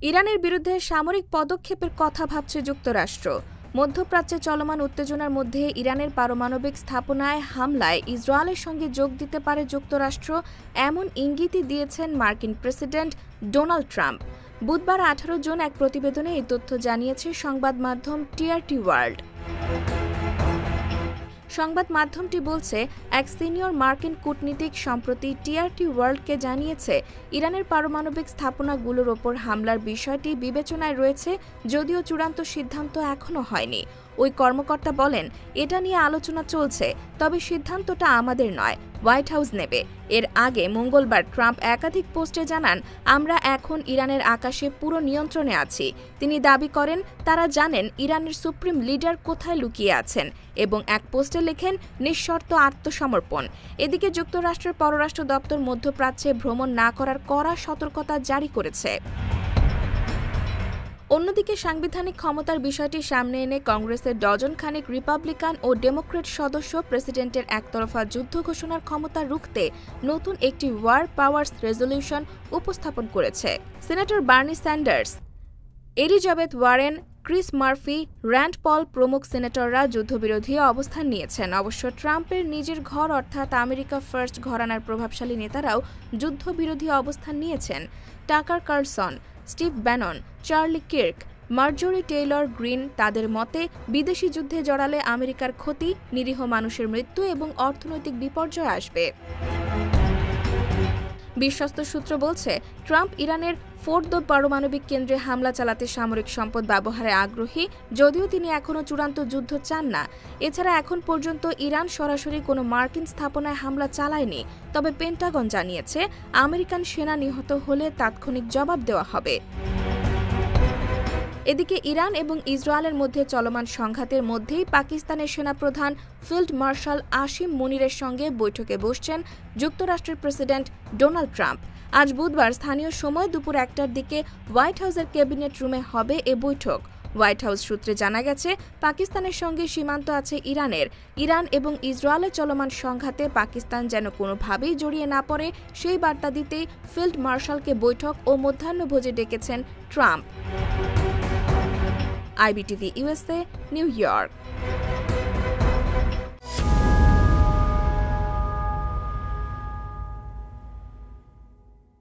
ইরানের বিরুদ্ধে সামরিক পদক্ষেপের কথা ভাবছে যুক্তরাষ্ট্র। মধ্যপ্রাচ্যে চলমান উত্তেজনার মধ্যে ইরানের পারমাণবিক স্থাপনায় হামলায় ইসরায়েলের সঙ্গে যোগ দিতে পারে যুক্তরাষ্ট্র, এমন ইঙ্গিতই দিয়েছেন মার্কিন প্রেসিডেন্ট ডোনাল্ড ট্রাম্প। বুধবার 18 জুন এক প্রতিবেদনে এই তথ্য জানিয়েছে সংবাদ মাধ্যম টিআরটি ওয়ার্ল্ড। সংবাদ মাধ্যমটি বলছে, এক সিনিয়র মার্কিন কূটনীতিক সম্প্রতি টিআরটি ওয়ার্ল্ডকে জানিয়েছে, ইরানের পারমাণবিক স্থাপনাগুলোর ওপর হামলার বিষয়টি বিবেচনায় রয়েছে, যদিও চূড়ান্ত সিদ্ধান্ত এখনও হয়নি। ওই কর্মকর্তা বলেন, এটা নিয়ে আলোচনা চলছে, তবে সিদ্ধান্তটা আমাদের নয়, হোয়াইট হাউস নেবে। এর আগে মঙ্গলবার ট্রাম্প একাধিক পোস্টে জানান, আমরা এখন ইরানের আকাশে পুরো নিয়ন্ত্রণে আছি। তিনি দাবি করেন, তারা জানেন ইরানের সুপ্রিম লিডার কোথায় লুকিয়ে আছেন এবং এক পোস্টে লেখেন, নিঃশর্ত আত্মসমর্পণ। এদিকে যুক্তরাষ্ট্রের পররাষ্ট্র দপ্তর মধ্যপ্রাচ্যে ভ্রমণ না করার কড়া সতর্কতা জারি করেছে। অন্যদিকে সাংবিধানিক ক্ষমতার বিষয়টি সামনে এনে কংগ্রেসের ডজন খানেক রিপাবলিকান ও ডেমোক্র্যাট সদস্য প্রেসিডেন্টের একতরফা যুদ্ধ ঘোষণার ক্ষমতা রুখতে নতুন একটি ওয়ার পাওয়ার্স রেজলিউশন উপস্থাপন করেছে। Senator Bernie Sanders, Elizabeth Warren, Chris Murphy, Rand Paul প্রমুখ সিনেটররা যুদ্ধবিরোধী অবস্থান নিয়েছেন। অবশ্য ট্রাম্পের নিজের ঘর অর্থাৎ আমেরিকা ফার্স্ট ঘরানার প্রভাবশালী নেতারাও যুদ্ধবিরোধী অবস্থান নিয়েছেন। Tucker Carlson, Steve Bannon, Charlie Kirk, মার্জরি Taylor green তাদের মতে, বিদেশি যুদ্ধে জড়ালে আমেরিকার ক্ষতি, নিরীহ মানুষের মৃত্যু এবং অর্থনৈতিক বিপর্যয় আসবে। বিশ্বস্ত সূত্র বলছে, ট্রাম্প ইরানের ফোর্দো পারমাণবিক কেন্দ্রে হামলা চালাতে সামরিক সম্পদ ব্যবহারে আগ্রহী, যদিও তিনি এখনও চূড়ান্ত যুদ্ধ চান না। এছাড়া এখন পর্যন্ত ইরান সরাসরি কোনো মার্কিন স্থাপনায় হামলা চালায়নি, তবে পেন্টাগন জানিয়েছে, আমেরিকান সেনা নিহত হলে তাৎক্ষণিক জবাব দেওয়া হবে। এদিকে ইরান এবং ইসরায়েলের মধ্যে চলমান সংঘাতের মধ্যেই পাকিস্তানের সেনাপ্রধান ফিল্ড মার্শাল আসিম মুনিরের সঙ্গে বৈঠকে বসছেন যুক্তরাষ্ট্রের প্রেসিডেন্ট ডোনাল্ড ট্রাম্প। আজ বুধবার স্থানীয় সময় দুপুর 1টার দিকে হোয়াইট হাউসের ক্যাবিনেট রুমে হবে এ বৈঠক। হোয়াইট হাউস সূত্রে জানা গেছে, পাকিস্তানের সঙ্গে সীমান্ত আছে ইরানের। ইরান এবং ইসরায়েলের চলমান সংঘাতে পাকিস্তান যেন কোনোভাবেই জড়িয়ে না পড়ে, সেই বার্তা দিতেই ফিল্ড মার্শালকে বৈঠক ও মধ্যাহ্নভোজে ডেকেছেন Trump. IBTV USA, New York।